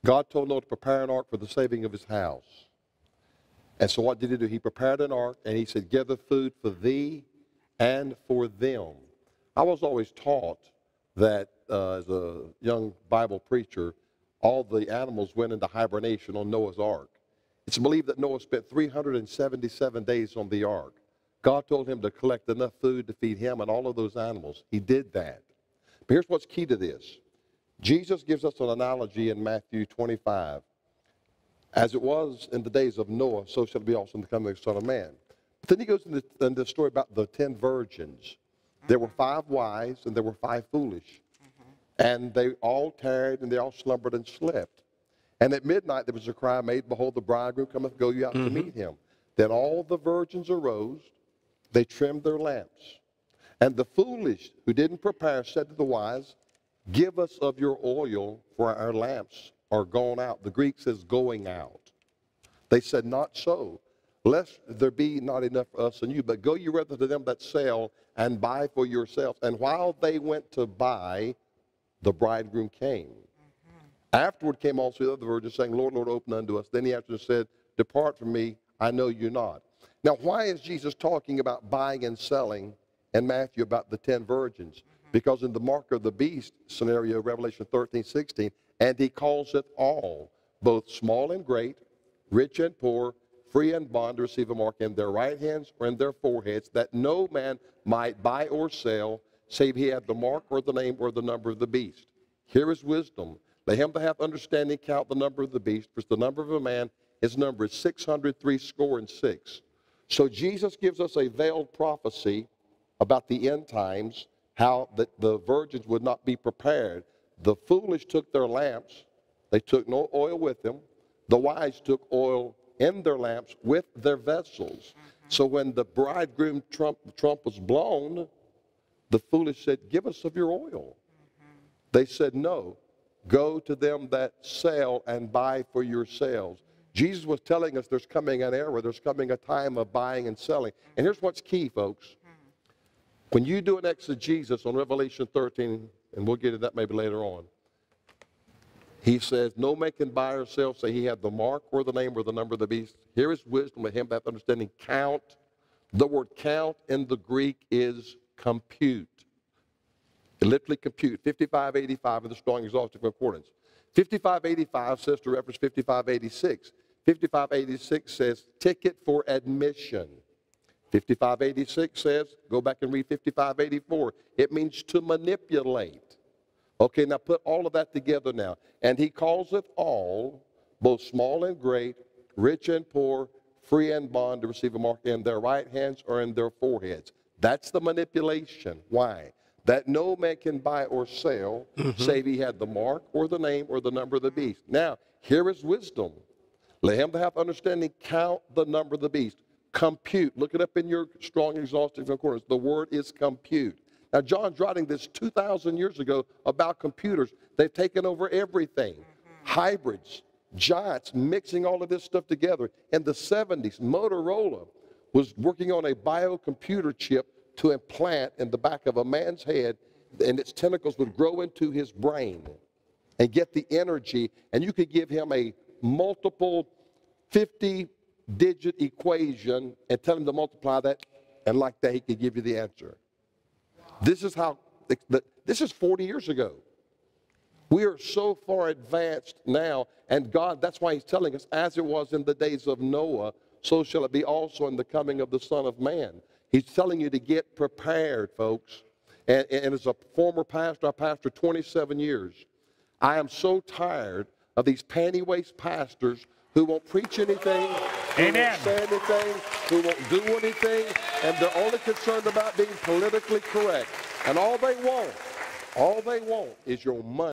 God told Noah to prepare an ark for the saving of his house. And so what did he do? He prepared an ark, and he said, gather food for thee and for them. I was always taught that as a young Bible preacher, all the animals went into hibernation on Noah's ark. It's believed that Noah spent 377 days on the ark. God told him to collect enough food to feed him and all of those animals. He did that. But here's what's key to this. Jesus gives us an analogy in Matthew 25. As it was in the days of Noah, so shall it be also in the coming of the Son of Man. But then he goes into the story about the 10 virgins. There were 5 wise and there were 5 foolish. And they all tarried and they all slumbered and slept. And at midnight there was a cry made, behold, the bridegroom cometh, go you out to meet him. Then all the virgins arose, they trimmed their lamps. And the foolish who didn't prepare said to the wise, give us of your oil, for our lamps are gone out. The Greek says going out. They said, not so, lest there be not enough for us and you, but go you rather to them that sell and buy for yourselves. And while they went to buy, the bridegroom came. Afterward came also the other virgins, saying, Lord, Lord, open unto us. Then he answered and said, depart from me, I know you not. Now, why is Jesus talking about buying and selling in Matthew about the 10 virgins? Because in the mark of the beast scenario, Revelation 13:16, and he calls it all, both small and great, rich and poor, free and bond, to receive a mark in their right hands or in their foreheads, that no man might buy or sell, save he have the mark or the name or the number of the beast. Here is wisdom. Let him that hath understanding count the number of the beast, for the number of a man, his number is 666. So Jesus gives us a veiled prophecy about the end times, how the virgins would not be prepared. The foolish took their lamps. They took no oil with them. The wise took oil in their lamps with their vessels. So when the bridegroom trump was blown, the foolish said, give us of your oil. They said, no, go to them that sell and buy for yourselves. Jesus was telling us there's coming an era, there's coming a time of buying and selling. And here's what's key, folks. When you do an exegesis on Revelation 13, and we'll get to that maybe later on, he says, no man can buy or sell, say he had the mark or the name or the number of the beast. Here is wisdom, let him have understanding. Count. The word count in the Greek is compute. It literally compute. 5585 in the Strong Exhaustive Concordance. 5585 says to reference 5586. 5586 says ticket for admission. 5586 says, go back and read 5584. It means to manipulate. Okay, now put all of that together now. And he calls it all, both small and great, rich and poor, free and bond, to receive a mark in their right hands or in their foreheads. That's the manipulation. Why? That no man can buy or sell, save he had the mark or the name or the number of the beast. Now, here is wisdom. Let him that hath understanding count the number of the beast. Compute. Look it up in your Strong Exhaustive Concordance. The word is compute. Now, John's writing this 2,000 years ago about computers. They've taken over everything. Hybrids, giants, mixing all of this stuff together. In the 70s, Motorola was working on a biocomputer chip to implant in the back of a man's head, and its tentacles would grow into his brain and get the energy, and you could give him a multiple 50-digit equation and tell him to multiply that, and like that he could give you the answer. This is how, this is 40 years ago. We are so far advanced now, and God, that's why he's telling us, as it was in the days of Noah, so shall it be also in the coming of the Son of Man. He's telling you to get prepared, folks. And as a former pastor, I pastored 27 years. I am so tired of these panty-waist pastors who won't preach anything, who won't say anything, who won't do anything, and they're only concerned about being politically correct. And all they want is your money.